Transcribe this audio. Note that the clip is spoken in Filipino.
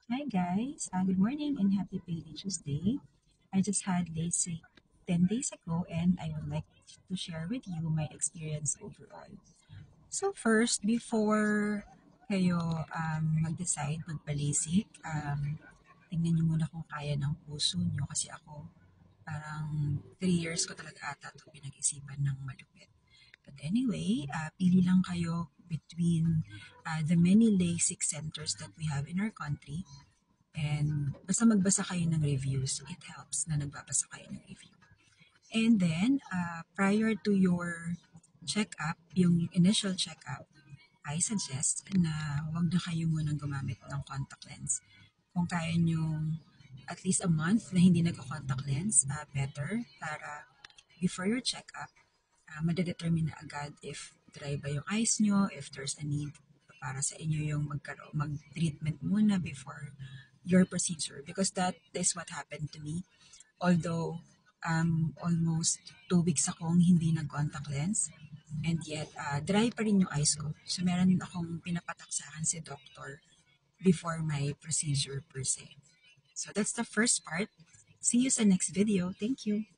Hi guys, good morning and happy Payday Tuesday. I just had LASIK 10 days ago and I would like to share with you my experience overall. So first, before kayo mag-decide magpa-LASIK, tingnan niyo muna kung kaya ng puso niyo kasi ako parang 3 years ko talaga ata ito pinag-isipan ng malupit. But anyway, pili lang kayo between the many LASIK centers that we have in our country. And basta magbasa kayo ng reviews, it helps na nagbabasa kayo ng review. And then, prior to your check-up, yung initial check-up, I suggest na huwag na kayo munang gumamit ng contact lens. Kung kaya nyo at least a month na hindi nagko-contact lens, better para before your check-up, madedetermine na agad if dry ba yung eyes nyo, if there's a need para sa inyo yung mag-treatment muna before your procedure because that is what happened to me. Although almost 2 weeks akong hindi nag-contact lens and yet dry pa rin yung eyes ko. So meron din akong pinapatak sa akin si doctor before my procedure per se. So that's the first part. See you sa next video. Thank you.